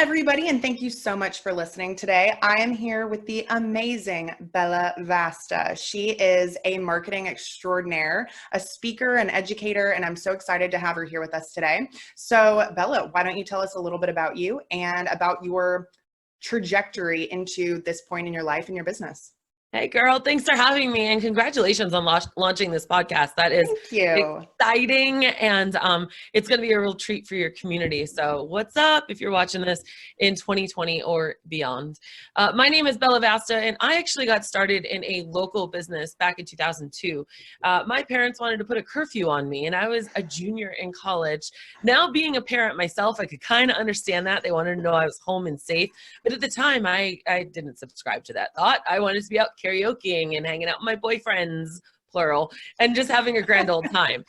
everybody, and thank you so much for listening today. I am here with the amazing Bella Vasta. She is a marketing extraordinaire, a speaker, an educator, and I'm so excited to have her here with us today. So, Bella, why don't you tell us a little bit about you and about your trajectory into this point in your life and your business? Hey girl, thanks for having me and congratulations on launching this podcast. That is Thank you. exciting and it's going to be a real treat for your community. So what's up if you're watching this in 2020 or beyond? My name is Bella Vasta and I actually got started in a local business back in 2002. My parents wanted to put a curfew on me and I was a junior in college. Now being a parent myself, I could kind of understand that. They wanted to know I was home and safe. But at the time, I didn't subscribe to that thought. I wanted to be out karaokeing and hanging out with my boyfriends, plural, and just having a grand old time.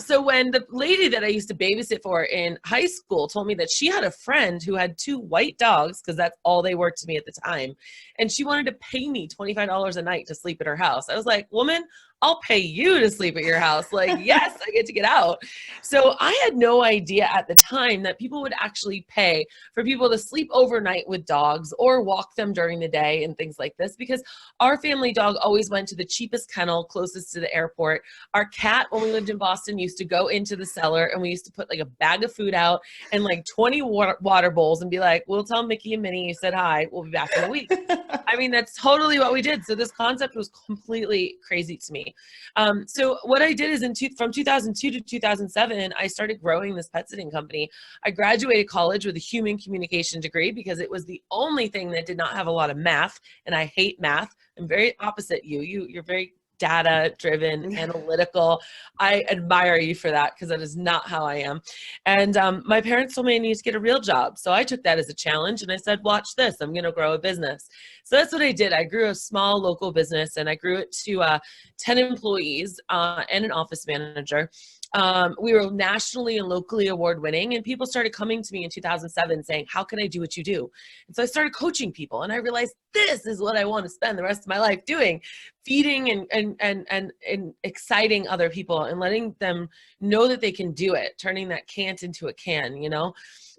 So when the lady that I used to babysit for in high school told me that she had a friend who had 2 white dogs, because that's all they were to me at the time, and she wanted to pay me $25 a night to sleep at her house, I was like, woman, I'll pay you to sleep at your house. Like, yes, I get to get out. So I had no idea at the time that people would actually pay for people to sleep overnight with dogs or walk them during the day and things like this, because our family dog always went to the cheapest kennel closest to the airport. Our cat, when we lived in Boston, used to go into the cellar and we used to put like a bag of food out and like 20 water bowls and be like, we'll tell Mickey and Minnie you said hi. We'll be back in a week. I mean, that's totally what we did. So this concept was completely crazy to me. So what I did is from 2002 to 2007, I started growing this pet sitting company. I graduated college with a human communication degree because it was the only thing that did not have a lot of math, and I hate math. I'm very opposite you. You're very data driven, analytical. I admire you for that because that is not how I am. And my parents told me I needed to get a real job. So I took that as a challenge and I said, watch this, I'm going to grow a business. So that's what I did. I grew a small local business and I grew it to 10 employees and an office manager. We were nationally and locally award winning, and people started coming to me in 2007 saying, how can I do what you do? And so I started coaching people and I realized this is what I want to spend the rest of my life doing, feeding and exciting other people and letting them know that they can do it, turning that can't into a can, you know?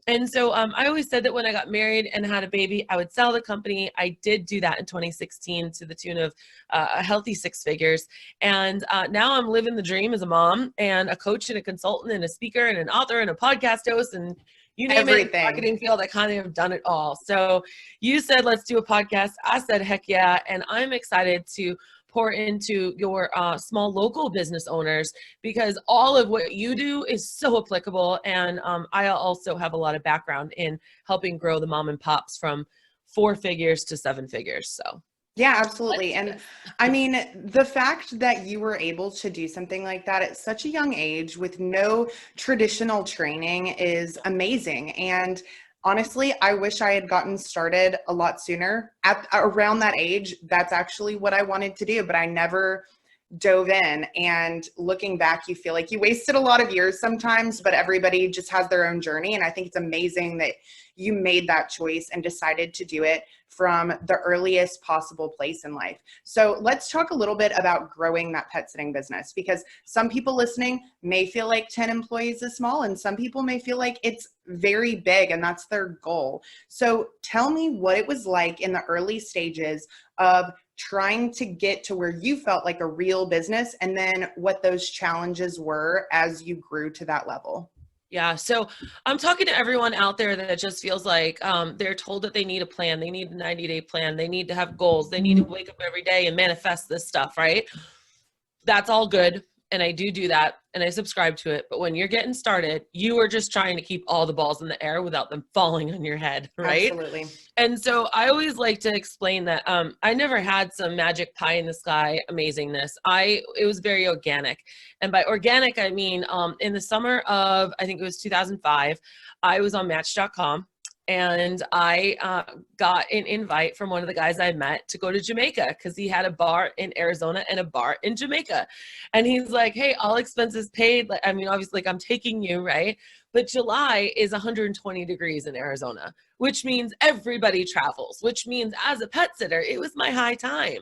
And so I always said that when I got married and had a baby, I would sell the company. I did do that in 2016 to the tune of a healthy 6 figures. And now I'm living the dream as a mom and a coach and a consultant and a speaker and an author and a podcast host and you name it, in the marketing field, I kind of have done it all. So you said, let's do a podcast. I said, heck yeah. And I'm excited to pour into your small local business owners because all of what you do is so applicable. And I also have a lot of background in helping grow the mom and pops from 4 figures to 7 figures. So. Yeah, absolutely. And I mean, the fact that you were able to do something like that at such a young age with no traditional training is amazing. And honestly, I wish I had gotten started a lot sooner. At around that age, that's actually what I wanted to do, but I never dove in. And looking back, you feel like you wasted a lot of years sometimes, but everybody just has their own journey. And I think it's amazing that you made that choice and decided to do it from the earliest possible place in life. So let's talk a little bit about growing that pet sitting business, because some people listening may feel like 10 employees is small and some people may feel like it's very big and that's their goal. So tell me what it was like in the early stages of trying to get to where you felt like a real business, and then what those challenges were as you grew to that level. Yeah. So I'm talking to everyone out there that just feels like they're told that they need a plan. They need a 90-day plan. They need to have goals. They need to wake up every day and manifest this stuff, right? That's all good. And I do that and I subscribe to it. But when you're getting started, you are just trying to keep all the balls in the air without them falling on your head, right? Absolutely. And so I always like to explain that I never had some magic pie in the sky amazingness. It was very organic. And by organic, I mean in the summer of, I think it was 2005, I was on Match.com. And I got an invite from one of the guys I met to go to Jamaica because he had a bar in Arizona and a bar in Jamaica. And he's like, hey, all expenses paid. I mean, obviously, like, I'm taking you, right? But July is 120 degrees in Arizona, which means everybody travels, which means as a pet sitter, it was my high time.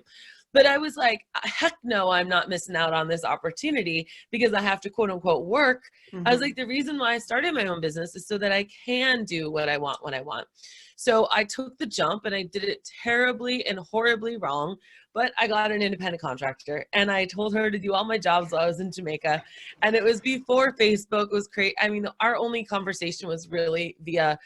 But I was like, heck no, I'm not missing out on this opportunity because I have to quote unquote work. I was like, the reason why I started my own business is so that I can do what I want when I want. So I took the jump and I did it terribly and horribly wrong, but I got an independent contractor and I told her to do all my jobs while I was in Jamaica. And it was before Facebook was created. I mean, our only conversation was really via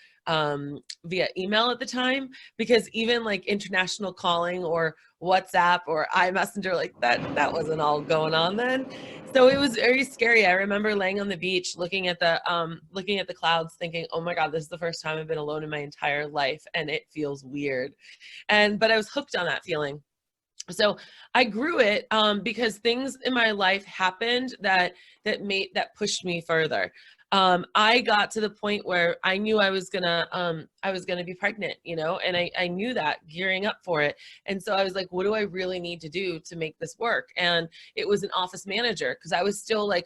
email at the time, because even like international calling or WhatsApp or iMessenger, like that wasn't all going on then. So it was very scary. I remember laying on the beach looking at the clouds thinking, oh my God, this is the first time I've been alone in my entire life and it feels weird. But I was hooked on that feeling. So I grew it because things in my life happened that pushed me further. I got to the point where I knew I was gonna be pregnant, and I knew that gearing up for it. And so I was like, what do I really need to do to make this work? And it was an office manager, because I was still like,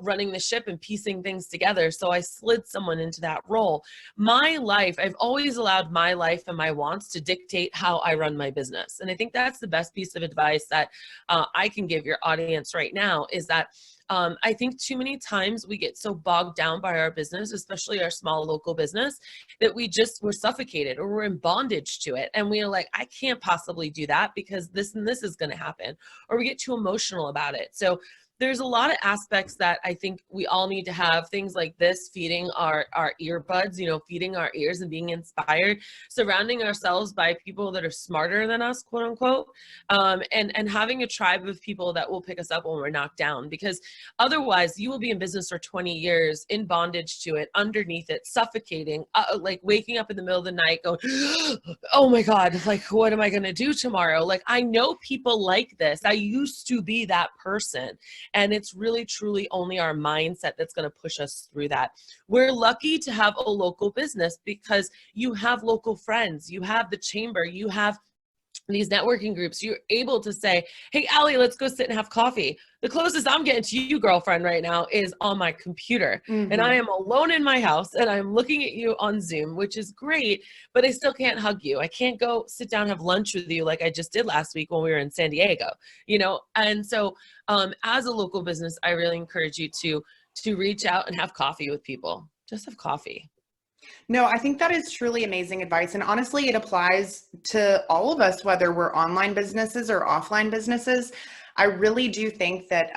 running the ship and piecing things together. So I slid someone into that role. My life, I've always allowed my life and my wants to dictate how I run my business. And I think that's the best piece of advice that I can give your audience right now, is that I think too many times we get so bogged down by our business, especially our small local business, that we're suffocated or we're in bondage to it. And we're like, I can't possibly do that because this and this is going to happen. Or we get too emotional about it. So there's a lot of aspects that I think we all need to have, things like this, feeding our earbuds, feeding our ears and being inspired, surrounding ourselves by people that are smarter than us, quote unquote, and having a tribe of people that will pick us up when we're knocked down, because otherwise you will be in business for 20 years in bondage to it, underneath it, suffocating, like waking up in the middle of the night going, oh my God, like, what am I going to do tomorrow? Like, I know people like this. I used to be that person. And it's really, truly only our mindset that's going to push us through that. We're lucky to have a local business because you have local friends, you have the chamber, you have these networking groups. You're able to say, hey, Allie, let's go sit and have coffee. The closest I'm getting to you, girlfriend, right now is on my computer. And I am alone in my house and I'm looking at you on Zoom, which is great, but I still can't hug you. I can't go sit down and have lunch with you like I just did last week when we were in San Diego, And so as a local business, I really encourage you to reach out and have coffee with people. Just have coffee. No, I think that is truly amazing advice. And honestly, it applies to all of us, whether we're online businesses or offline businesses. I really do think that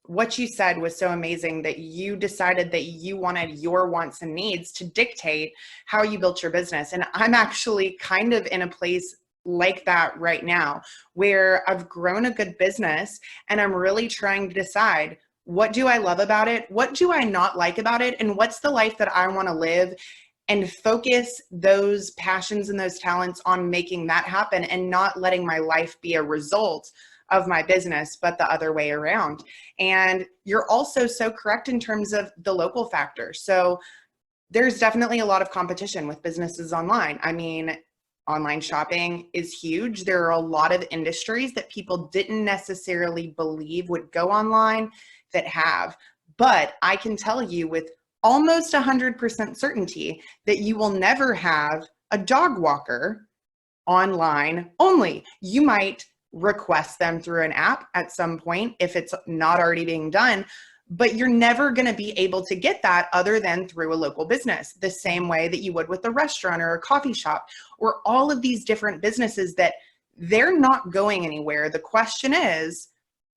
what you said was so amazing, that you decided that you wanted your wants and needs to dictate how you built your business. And I'm actually kind of in a place like that right now, where I've grown a good business and I'm really trying to decide, what do I love about it? What do I not like about it? And what's the life that I want to live? And focus those passions and those talents on making that happen, and not letting my life be a result of my business, but the other way around. And you're also so correct in terms of the local factor. So there's definitely a lot of competition with businesses online. I mean, online shopping is huge. There are a lot of industries that people didn't necessarily believe would go online that have. But I can tell you with almost 100% certainty that you will never have a dog walker online only. You might request them through an app at some point if it's not already being done, but you're never going to be able to get that other than through a local business, the same way that you would with a restaurant or a coffee shop, or all of these different businesses that they're not going anywhere. The question is,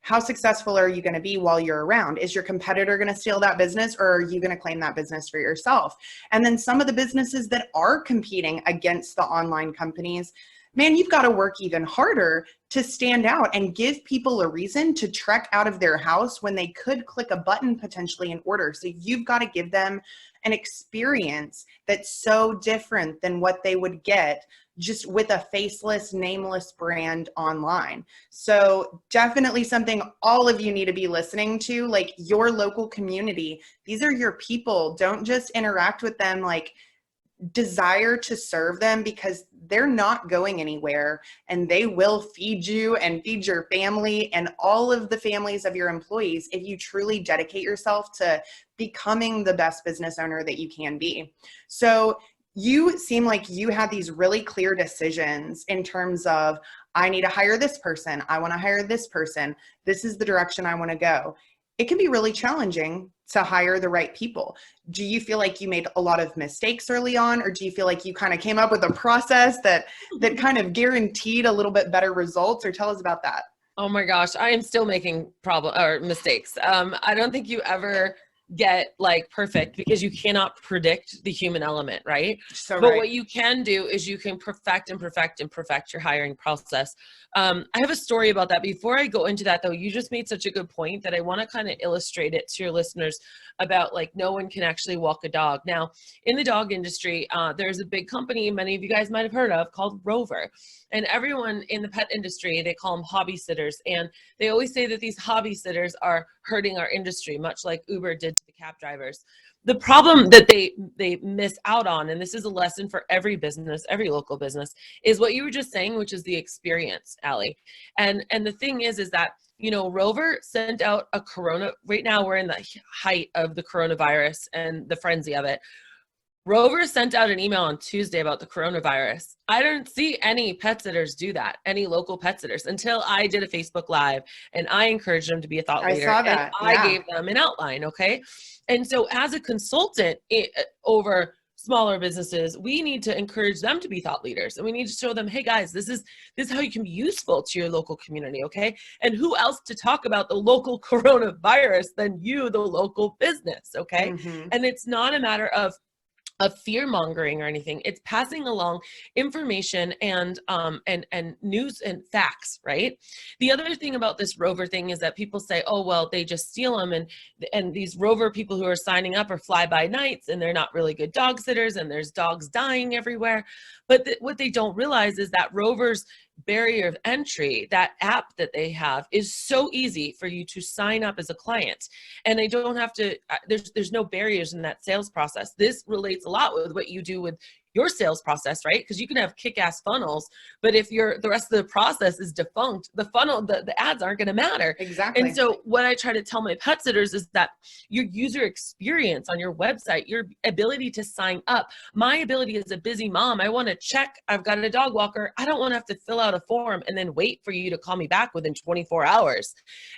how successful are you going to be while you're around? Is your competitor going to steal that business, or are you going to claim that business for yourself? And then some of the businesses that are competing against the online companies, man, you've got to work even harder to stand out and give people a reason to trek out of their house when they could click a button potentially and order. So you've got to give them an experience that's so different than what they would get just with a faceless, nameless brand online. So definitely something all of you need to be listening to, like your local community. These are your people. Don't just interact with them, like desire to serve them, because they're not going anywhere and they will feed you and feed your family and all of the families of your employees if you truly dedicate yourself to becoming the best business owner that you can be. So you seem like you had these really clear decisions in terms of, I need to hire this person. I want to hire this person. This is the direction I want to go. It can be really challenging to hire the right people. Do you feel like you made a lot of mistakes early on, or do you feel like you kind of came up with a process that kind of guaranteed a little bit better results? Or tell us about that. Oh my gosh, I am still making mistakes. I don't think you ever get like perfect, because you cannot predict the human element, right? So But right. what you can do is you can perfect your hiring process. I have a story about that. Before I go into that though, you just made such a good point that I want to kind of illustrate it to your listeners about like no one can actually walk a dog. Now, in the dog industry, there's a big company many of you guys might have heard of called Rover. And everyone in the pet industry, they call them hobby sitters. And they always say that these hobby sitters are hurting our industry, much like Uber did to the cab drivers. The problem that they miss out on, and this is a lesson for every business, every local business, is what you were just saying, which is the experience, Allie. And the thing is that, you know, Rover sent out a right now we're in the height of the coronavirus and the frenzy of it. Rover sent out an email on Tuesday about the coronavirus. I didn't see any pet sitters do that, any local pet sitters, until I did a Facebook Live and I encouraged them to be a thought leader. I saw that. And I gave them an outline, okay? And so as a consultant over smaller businesses, we need to encourage them to be thought leaders. And we need to show them, hey guys, this is how you can be useful to your local community, okay? And who else to talk about the local coronavirus than you, the local business, okay? Mm-hmm. And it's not a matter of fear mongering or anything. It's passing along information and news and facts, right? The other thing about this Rover thing is that people say, oh, well, they just steal them. And these Rover people who are signing up are fly-by-nights and they're not really good dog sitters and there's dogs dying everywhere. But what they don't realize is that Rover's barrier of entry, that app that they have, is so easy for you to sign up as a client, and they don't have to there's no barriers in that sales process. This relates a lot with what you do with your sales process, right? Because you can have kick-ass funnels, but if the rest of the process is defunct, the funnel, the ads aren't going to matter. Exactly. And so what I try to tell my pet sitters is that your user experience on your website, your ability to sign up, my ability as a busy mom, I want to check, I've got a dog walker. I don't want to have to fill out a form and then wait for you to call me back within 24 hours.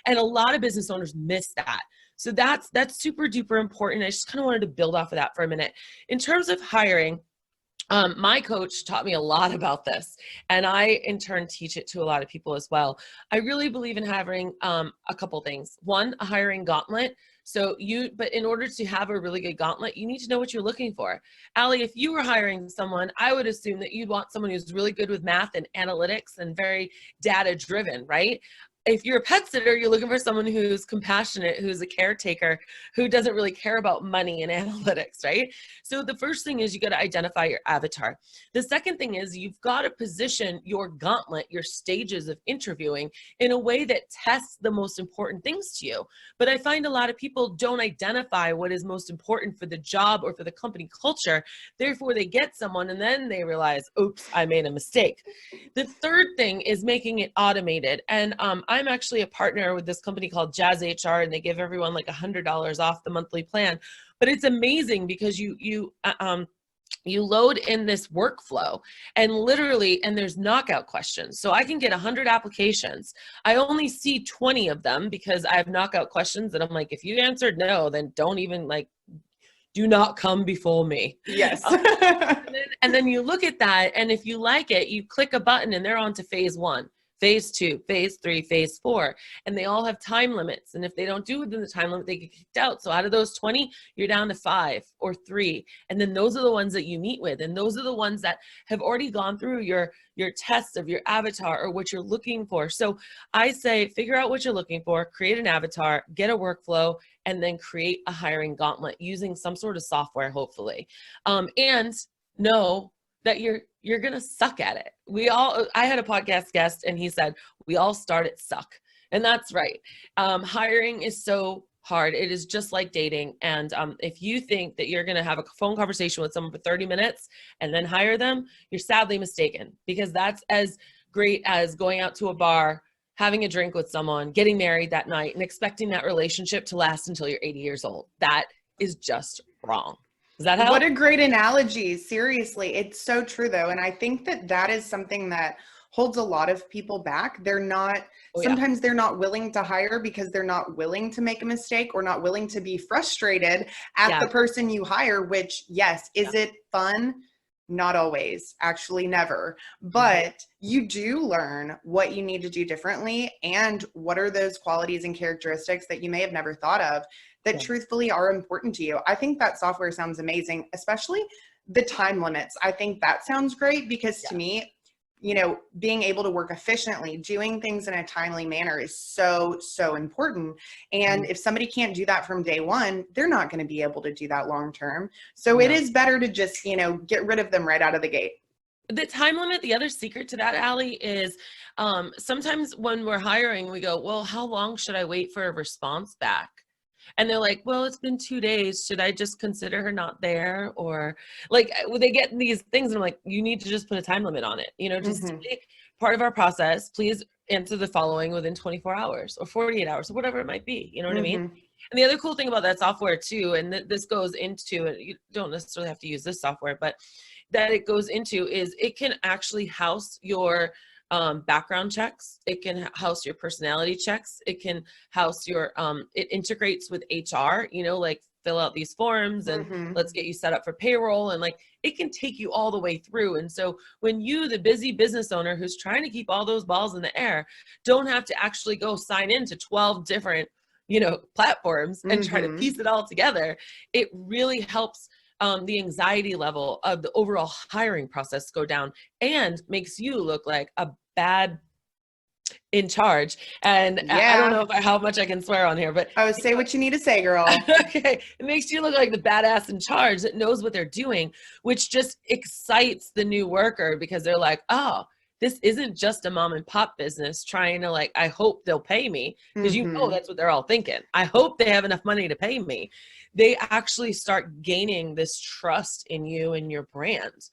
And a lot of business owners miss that. So that's super duper important. I just kind of wanted to build off of that for a minute. In terms of hiring, my coach taught me a lot about this, and I in turn teach it to a lot of people as well. I really believe in having a couple things. One, a hiring gauntlet. But in order to have a really good gauntlet, you need to know what you're looking for. Allie, if you were hiring someone, I would assume that you'd want someone who's really good with math and analytics and very data driven, right? If you're a pet sitter, you're looking for someone who's compassionate, who's a caretaker, who doesn't really care about money and analytics, right? So the first thing is you got to identify your avatar. The second thing is you've got to position your gauntlet, your stages of interviewing, in a way that tests the most important things to you. But I find a lot of people don't identify what is most important for the job or for the company culture. Therefore, they get someone and then they realize, oops, I made a mistake. The third thing is making it automated. And I'm actually a partner with this company called Jazz HR, and they give everyone like $100 off the monthly plan. But it's amazing because you load in this workflow and there's knockout questions. So I can get 100 applications. I only see 20 of them because I have knockout questions. And I'm like, if you answered no, then don't even do not come before me. Yes. and then you look at that. And if you like it, you click a button and they're on to phase 1. Phase 2, phase 3, phase 4, and they all have time limits. And if they don't do within the time limit, they get kicked out. So out of those 20, you're down to 5 or 3. And then those are the ones that you meet with. And those are the ones that have already gone through your test of your avatar or what you're looking for. So I say, figure out what you're looking for, create an avatar, get a workflow, and then create a hiring gauntlet using some sort of software, hopefully. And know that you're going to suck at it. I had a podcast guest and he said, we all start at suck. And that's right. Hiring is so hard. It is just like dating. And if you think that you're going to have a phone conversation with someone for 30 minutes and then hire them, you're sadly mistaken, because that's as great as going out to a bar, having a drink with someone, getting married that night, and expecting that relationship to last until you're 80 years old. That is just wrong. Does that help? What a great analogy. Seriously. It's so true though. And I think that is something that holds a lot of people back. They're not, Oh, yeah. sometimes they're not willing to hire because they're not willing to make a mistake or not willing to be frustrated at Yeah. the person you hire, which, yes, is it fun? Not always, actually never, but you do learn what you need to do differently and what are those qualities and characteristics that you may have never thought of that truthfully are important to you. I think that software sounds amazing, especially the time limits. I think that sounds great because to me, you know, being able to work efficiently, doing things in a timely manner is so, so important. And if somebody can't do that from day one, they're not going to be able to do that long term. So it is better to just, you know, get rid of them right out of the gate. The time limit, the other secret to that, Allie, is sometimes when we're hiring, we go, well, how long should I wait for a response back? And they're like, well, it's been 2 days. Should I just consider her not there? Or like they get these things and I'm like, you need to just put a time limit on it. You know, just part of our process, please answer the following within 24 hours or 48 hours or whatever it might be. You know what I mean? And the other cool thing about that software too, and this goes into it, you don't necessarily have to use this software, but that it goes into is it can actually house your background checks. It can house your personality checks. It can house your, it integrates with HR, you know, like fill out these forms and let's get you set up for payroll. And like, it can take you all the way through. And so when you, the busy business owner who's trying to keep all those balls in the air, don't have to actually go sign into 12 different, you know, platforms and try to piece it all together, it really helps the anxiety level of the overall hiring process go down and makes you look like a bad in charge. And I don't know how much I can swear on here, but say what you need to say, girl. Okay, it makes you look like the badass in charge that knows what they're doing, which just excites the new worker because they're like, oh, this isn't just a mom and pop business trying to like, I hope they'll pay me, because you know that's what they're all thinking. I hope they have enough money to pay me. They actually start gaining this trust in you and your brand.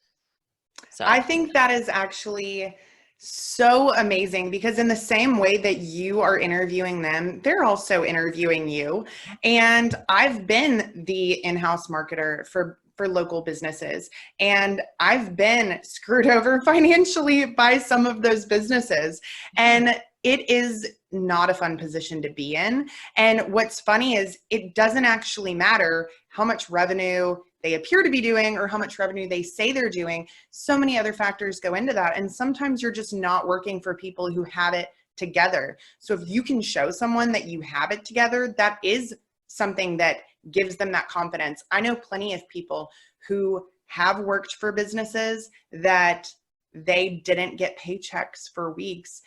So I think that is actually so amazing because in the same way that you are interviewing them, they're also interviewing you. And I've been the in-house marketer for local businesses, and I've been screwed over financially by some of those businesses. And it is not a fun position to be in. And what's funny is it doesn't actually matter how much revenue they appear to be doing or how much revenue they say they're doing. So many other factors go into that. And sometimes you're just not working for people who have it together. So if you can show someone that you have it together, that is something that gives them that confidence. I know plenty of people who have worked for businesses that they didn't get paychecks for weeks.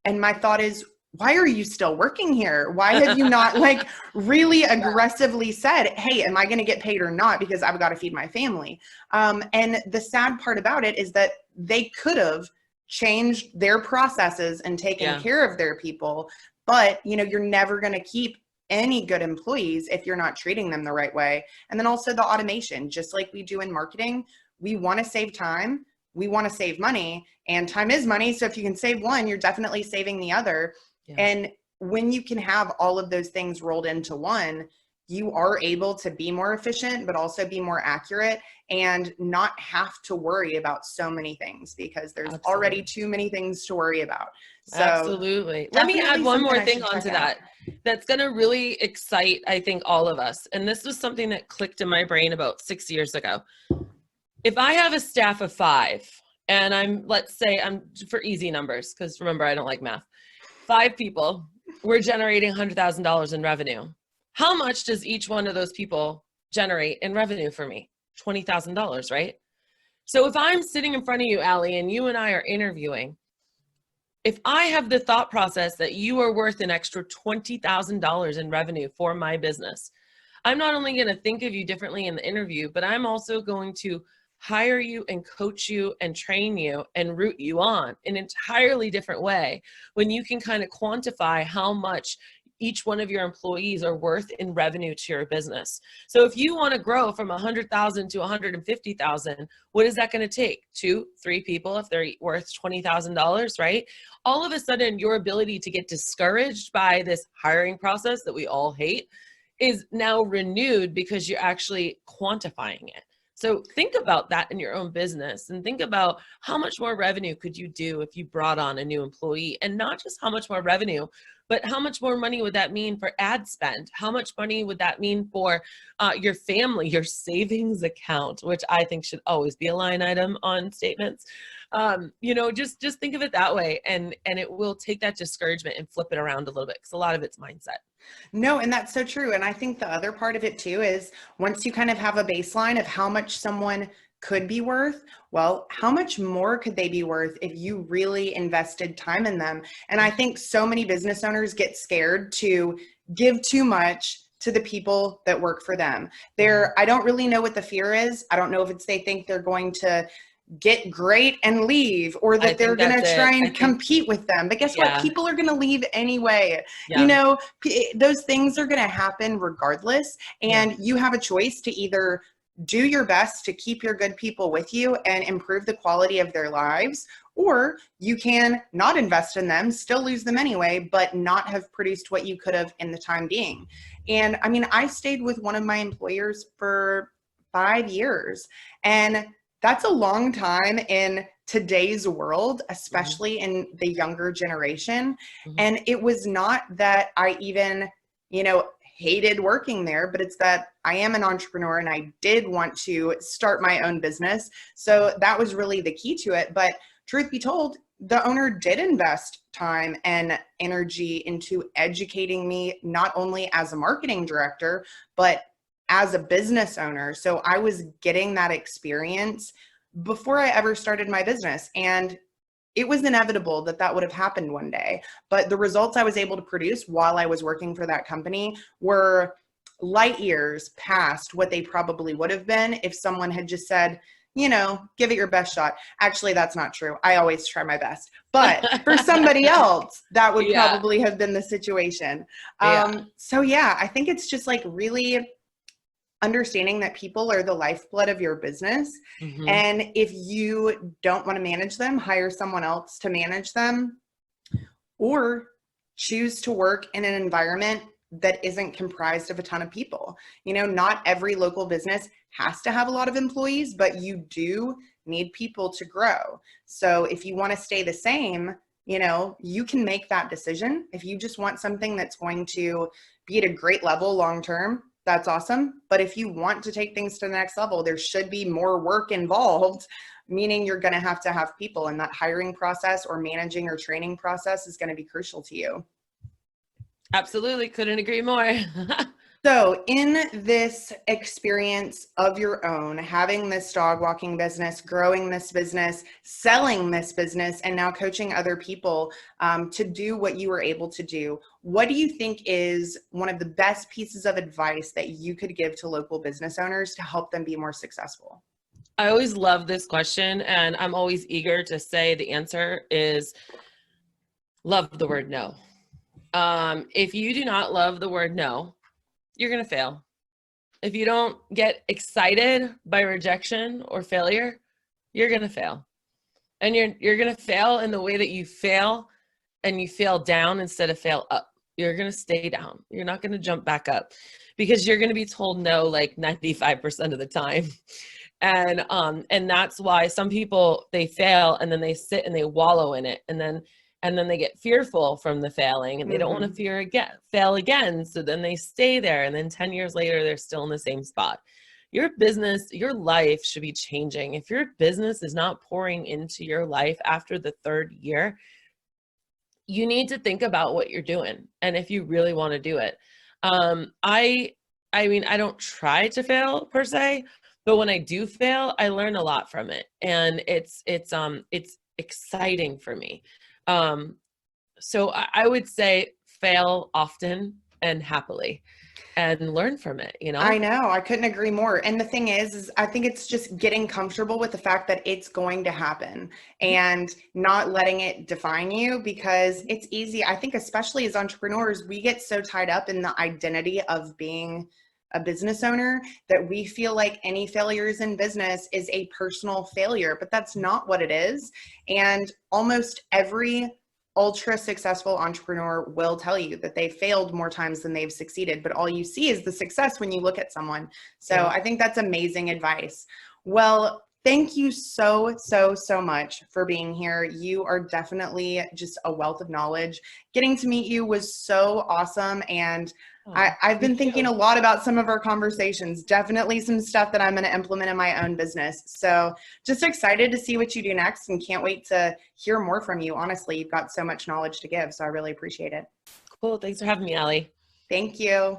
And my thought is, why are you still working here? Why have you not like really aggressively said, hey, am I going to get paid or not? Because I've got to feed my family. And the sad part about it is that they could have changed their processes and taken care of their people. But, you know, you're never going to keep any good employees if you're not treating them the right way. And then also the automation, just like we do in marketing, we want to save time. We want to save money, and time is money. So if you can save one, you're definitely saving the other. And when you can have all of those things rolled into one, you are able to be more efficient, but also be more accurate and not have to worry about so many things because there's already too many things to worry about. So absolutely. Let me add one more thing onto that. That's going to really excite, I think, all of us. And this was something that clicked in my brain about 6 years ago. If I have a staff of 5 and let's say I'm for easy numbers, because remember, I don't like math. 5 people, we're generating $100,000 in revenue. How much does each one of those people generate in revenue for me? $20,000, right? So if I'm sitting in front of you, Allie, and you and I are interviewing, if I have the thought process that you are worth an extra $20,000 in revenue for my business, I'm not only going to think of you differently in the interview, but I'm also going to hire you and coach you and train you and root you on in an entirely different way when you can kind of quantify how much each one of your employees are worth in revenue to your business. So if you want to grow from 100,000 to 150,000, what is that going to take? 2, 3 people if they're worth $20,000, right? All of a sudden, your ability to get discouraged by this hiring process that we all hate is now renewed because you're actually quantifying it. So think about that in your own business, and think about how much more revenue could you do if you brought on a new employee, and not just how much more revenue, but how much more money would that mean for ad spend? How much money would that mean for your family, your savings account, which I think should always be a line item on statements. Just think of it that way, and it will take that discouragement and flip it around a little bit, because a lot of it's mindset. No, and that's so true. And I think the other part of it too is once you kind of have a baseline of how much someone could be worth, well, how much more could they be worth if you really invested time in them? And I think so many business owners get scared to give too much to the people that work for them. I don't really know what the fear is. I don't know if it's they think they're going to get great and leave, or that they're going to try and compete with them. But guess what? People are going to leave anyway. Those things are going to happen regardless. And you have a choice to either do your best to keep your good people with you and improve the quality of their lives, or you can not invest in them, still lose them anyway, but not have produced what you could have in the time being. And I mean, I stayed with one of my employers for 5 years, and that's a long time in today's world, especially in the younger generation. And it was not that I even, hated working there, but it's that I am an entrepreneur and I did want to start my own business. So that was really the key to it. But truth be told, the owner did invest time and energy into educating me, not only as a marketing director, but as a business owner. So I was getting that experience before I ever started my business. And it was inevitable that that would have happened one day. But the results I was able to produce while I was working for that company were light years past what they probably would have been if someone had just said, give it your best shot. Actually, that's not true. I always try my best. But for somebody else, that would probably have been the situation. So I think it's just like really understanding that people are the lifeblood of your business. And if you don't want to manage them, hire someone else to manage them, or choose to work in an environment that isn't comprised of a ton of people. Not every local business has to have a lot of employees, but you do need people to grow. So if you want to stay the same, you can make that decision. If you just want something that's going to be at a great level long-term, that's awesome. But if you want to take things to the next level, there should be more work involved, meaning you're going to have people, and that hiring process or managing or training process is going to be crucial to you. Absolutely. Couldn't agree more. So in this experience of your own, having this dog walking business, growing this business, selling this business, and now coaching other people to do what you were able to do, what do you think is one of the best pieces of advice that you could give to local business owners to help them be more successful? I always love this question, and I'm always eager to say the answer is love the word no. If you do not love the word no, you're going to fail. If you don't get excited by rejection or failure, you're going to fail. And you're going to fail in the way that you fail, and you fail down instead of fail up. You're going to stay down. You're not going to jump back up, because you're going to be told no like 95% of the time. And that's why some people, they fail and then they sit and they wallow in it. And then they get fearful from the failing, and they don't want to fail again. So then they stay there. And then 10 years later, they're still in the same spot. Your business, your life should be changing. If your business is not pouring into your life after the 3rd year, you need to think about what you're doing. And if you really want to do it, I mean, I don't try to fail per se, but when I do fail, I learn a lot from it. And it's exciting for me. So I would say fail often and happily, and learn from it, I know. I couldn't agree more. And the thing is I think it's just getting comfortable with the fact that it's going to happen and not letting it define you, because it's easy. I think especially as entrepreneurs, we get so tied up in the identity of being a business owner that we feel like any failures in business is a personal failure, but that's not what it is. And almost every ultra successful entrepreneur will tell you that they failed more times than they've succeeded, but all you see is the success when you look at someone. So Yeah. I think that's amazing advice. Well, thank you so, so, so much for being here. You are definitely just a wealth of knowledge. Getting to meet you was so awesome. And Oh, I've me been thinking too. a lot about some of our conversations, definitely some stuff that I'm going to implement in my own business. So just excited to see what you do next and can't wait to hear more from you. Honestly, you've got so much knowledge to give. So I really appreciate it. Cool. Thanks for having me, Allie. Thank you.